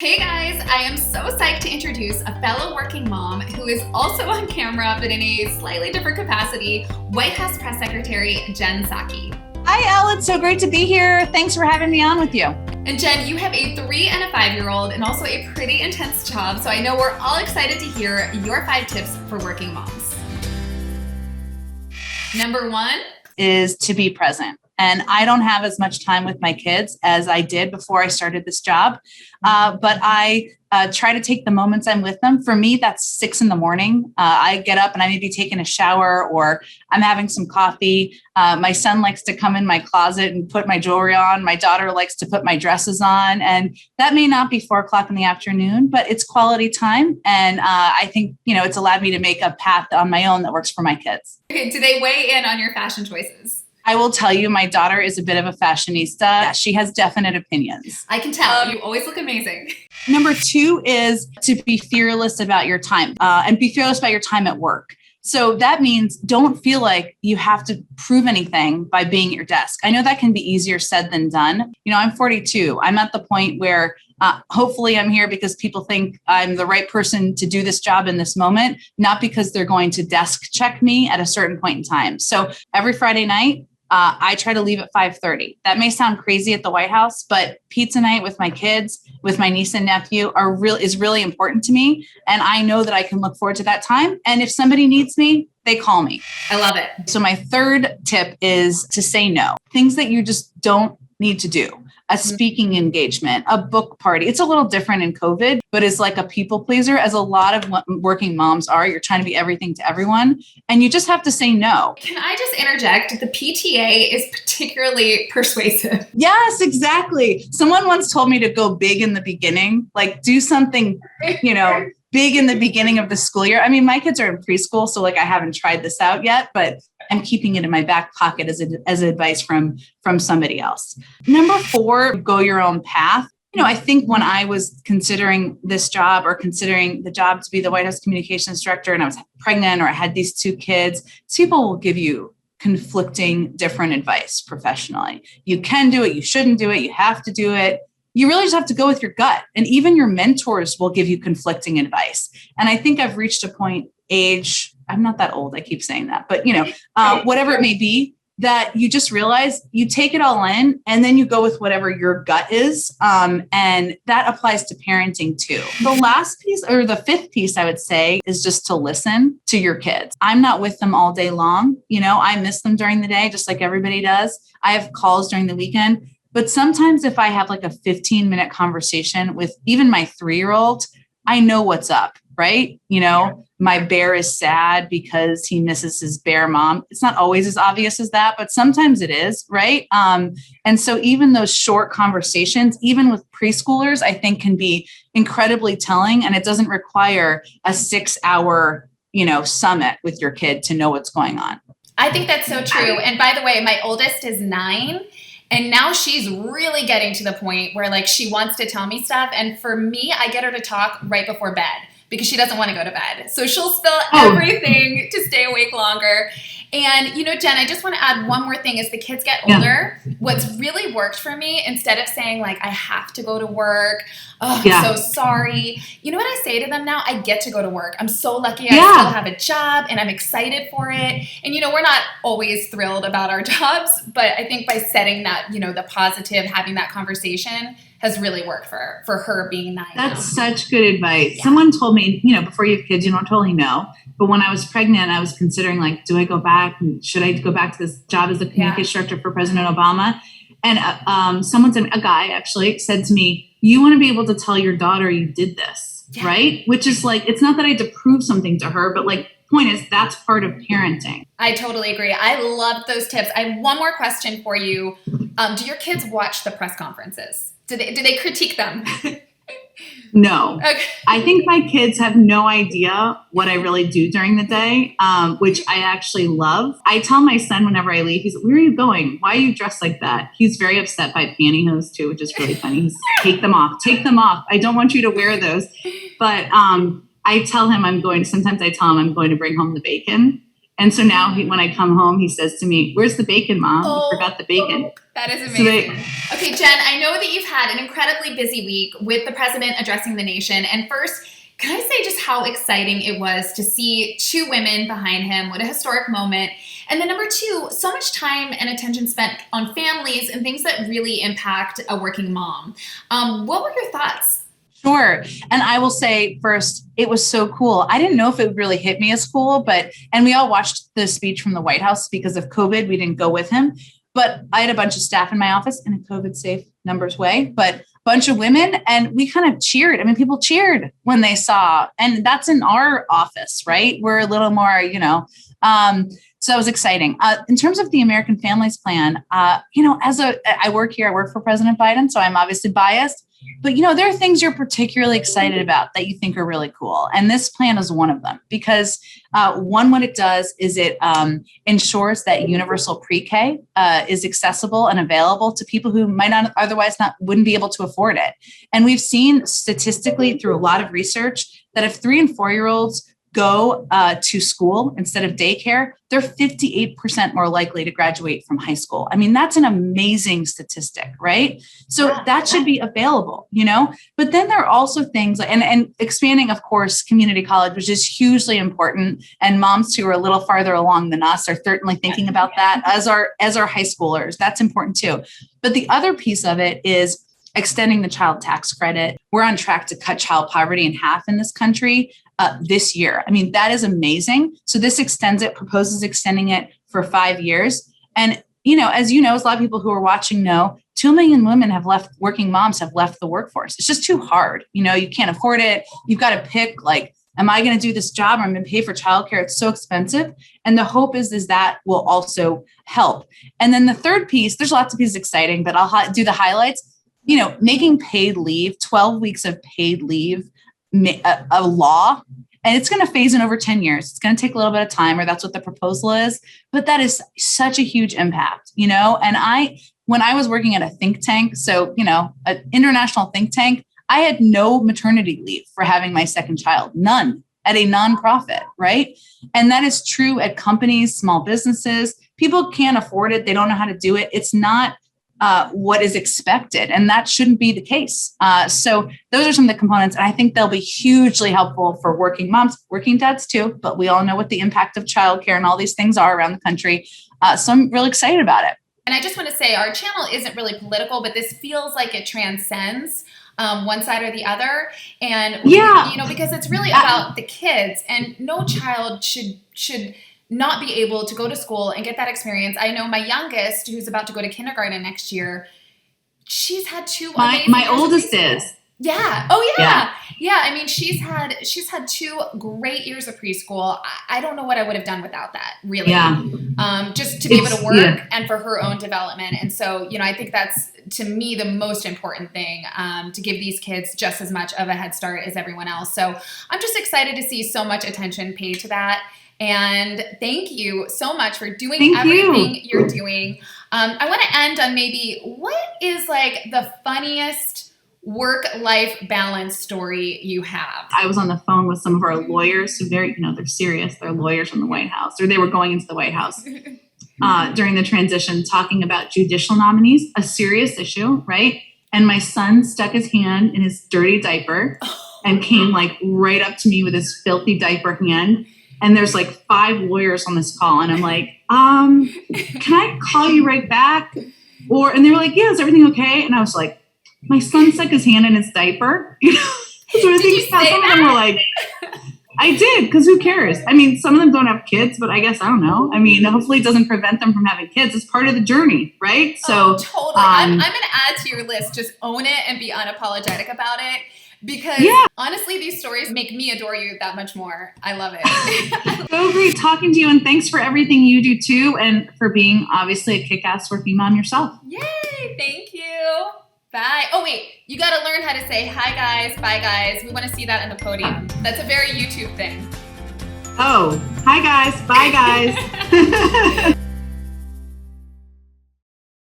Hey guys, I am so psyched to introduce a fellow working mom who is also on camera, but in a slightly different capacity, White House Press Secretary Jen Psaki. Hi, Elle. It's so great to be here. Thanks for having me on with you. And Jen, you have a 3 and a 5-year-old and also a pretty intense job, so I know we're all excited to hear your 5 tips for working moms. Number 1 is to be present. And I don't have as much time with my kids as I did before I started this job. But I try to take the moments I'm with them. For me, that's 6 a.m. I get up and I may be taking a shower or I'm having some coffee. My son likes to come in my closet and put my jewelry on. My daughter likes to put my dresses on. And that may not be 4 o'clock in the afternoon, but it's quality time. And I think, it's allowed me to make a path on my own that works for my kids. Okay, do they weigh in on your fashion choices? I will tell you, my daughter is a bit of a fashionista. She has definite opinions. I can tell. You always look amazing. Number 2 is to be fearless about your time and be fearless about your time at work. So that means don't feel like you have to prove anything by being at your desk. I know that can be easier said than done. I'm 42. I'm at the point where hopefully I'm here because people think I'm the right person to do this job in this moment, not because they're going to desk check me at a certain point in time. So every Friday night, I try to leave at 5:30. That may sound crazy at the White House, but pizza night with my kids, with my niece and nephew is really important to me. And I know that I can look forward to that time. And if somebody needs me, they call me. I love it. So my 3rd tip is to say no. Things that you just don't need to do. A speaking engagement, a book party. It's a little different in COVID, but it's like a people pleaser, as a lot of working moms are. You're trying to be everything to everyone, and you just have to say no. Can I just interject? The PTA is particularly persuasive. Yes, exactly. Someone once told me to go big in the beginning, like do something, big in the beginning of the school year. I mean, my kids are in preschool, so I haven't tried this out yet, but I'm keeping it in my back pocket as advice from somebody else. Number 4, go your own path. I think when I was considering this job or considering the job to be the White House Communications Director and I was pregnant or I had these 2 kids, people will give you conflicting different advice professionally. You can do it. You shouldn't do it. You have to do it. You really just have to go with your gut. And even your mentors will give you conflicting advice. And I think I've reached a point, I'm not that old. I keep saying that, but whatever it may be, that you just realize you take it all in and then you go with whatever your gut is. And that applies to parenting too. The last piece, or the 5th piece, I would say, is just to listen to your kids. I'm not with them all day long. I miss them during the day, just like everybody does. I have calls during the weekend. But sometimes if I have like a 15-minute conversation with even my 3-year-old, I know what's up, right? My bear is sad because he misses his bear mom. It's not always as obvious as that, but sometimes it is, right? And so even those short conversations, even with preschoolers, I think can be incredibly telling. And it doesn't require a 6-hour, summit with your kid to know what's going on. I think that's so true. And by the way, my oldest is 9. And now she's really getting to the point where she wants to tell me stuff. And for me, I get her to talk right before bed because she doesn't want to go to bed. So she'll spill everything to stay awake longer. And, Jen, I just want to add one more thing. As the kids get older, what's really worked for me, instead of saying I have to go to work, I'm so sorry. You know what I say to them now? I get to go to work. I'm so lucky I still have a job and I'm excited for it. And, we're not always thrilled about our jobs, but I think by setting that, the positive, having that conversation has really worked for her being 9. That's such good advice. Yeah. Someone told me, before you have kids, you don't totally know. But when I was pregnant, I was considering do I go back? Should I go back to this job as the communications director for President Obama? And someone said, a guy actually said to me, you want to be able to tell your daughter you did this, right? Which is it's not that I had to prove something to her, but point is that's part of parenting. I totally agree. I love those tips. I have one more question for you. Do your kids watch the press conferences? Do they critique them? No. Okay. I think my kids have no idea what I really do during the day, which I actually love. I tell my son whenever I leave, he's like, where are you going? Why are you dressed like that? He's very upset by pantyhose too, which is really funny. He's take them off. I don't want you to wear those. But I tell him sometimes I tell him I'm going to bring home the bacon. And so now when I come home, he says to me, "Where's the bacon, Mom? You forgot the bacon." That is amazing. Okay, Jen, I know that you've had an incredibly busy week with the president addressing the nation. And first, can I say just how exciting it was to see two women behind him? What a historic moment. And then number two, so much time and attention spent on families and things that really impact a working mom. What were your thoughts? Sure. And I will say first, it was so cool. I didn't know if it would really hit me as cool, and we all watched the speech from the White House because of COVID. We didn't go with him, but I had a bunch of staff in my office in a COVID safe numbers way, but a bunch of women, and we kind of cheered. I mean, people cheered when they saw, and that's in our office, right? We're a little more, so that was exciting. In terms of the American Families Plan, I work here, I work for President Biden, so I'm obviously biased. But, there are things you're particularly excited about that you think are really cool. And this plan is one of them because what it does is it ensures that universal pre-K is accessible and available to people who might not wouldn't be able to afford it. And we've seen statistically through a lot of research that if 3 and 4-year-olds go to school instead of daycare, they're 58% more likely to graduate from high school. I mean, that's an amazing statistic, right? So that should be available, but then there are also things and expanding, of course, community college, which is hugely important. And moms who are a little farther along than us are certainly thinking about that as our high schoolers. That's important too. But the other piece of it is extending the child tax credit. We're on track to cut child poverty in half in this country this year. I mean, that is amazing. So this proposes extending it for 5 years. And, as a lot of people who are watching know, 2 million women working moms have left the workforce. It's just too hard. You can't afford it. You've got to pick am I going to do this job or I'm going to pay for childcare? It's so expensive. And the hope is that will also help. And then the third piece, there's lots of pieces exciting, but I'll do the highlights. Making paid leave, 12 weeks of paid leave, a law, and it's going to phase in over 10 years. It's going to take a little bit of time, or that's what the proposal is. But that is such a huge impact, and when I was working at a think tank, so, an international think tank, I had no maternity leave for having my second child, none at a nonprofit, right? And that is true at companies, small businesses. People can't afford it. They don't know how to do it. It's not what is expected. And that shouldn't be the case. So those are some of the components. And I think they'll be hugely helpful for working moms, working dads too, but we all know what the impact of childcare and all these things are around the country. So I'm really excited about it. And I just want to say our channel isn't really political, but this feels like it transcends one side or the other. And, because it's really about the kids, and no child should not be able to go to school and get that experience. I know my youngest, who's about to go to kindergarten next year, she's had two amazing my oldest is. Yeah. Oh yeah. Yeah. I mean, she's had 2 great years of preschool. I don't know what I would have done without that, really. Yeah. Just to be able to work and for her own development. And so, I think that's, to me, the most important thing, to give these kids just as much of a head start as everyone else. So I'm just excited to see so much attention paid to that. And thank you so much for doing everything you're doing. I want to end on maybe what is the funniest work-life balance story you have? I was on the phone with some of our lawyers who they're serious. They're lawyers from the White House, or they were going into the White House during the transition, talking about judicial nominees, a serious issue, right? And my son stuck his hand in his dirty diaper and came right up to me with his filthy diaper hand. And there's 5 lawyers on this call. And I'm like, can I call you right back? And they were like, yeah, is everything okay? And I was like, my son stuck his hand in his diaper. So I think some of them were like, I did, because who cares? I mean, some of them don't have kids, but I guess, I don't know. I mean, hopefully it doesn't prevent them from having kids. It's part of the journey, right? So totally. I'm going to add to your list, just own it and be unapologetic about it. Because honestly, these stories make me adore you that much more. I love it. So great talking to you, and thanks for everything you do too, and for being obviously a kick-ass working mom yourself. Yay! Thank you. Bye. Oh wait, you got to learn how to say hi guys, bye guys. We want to see that on the podium. That's a very YouTube thing. Oh, hi guys, bye guys.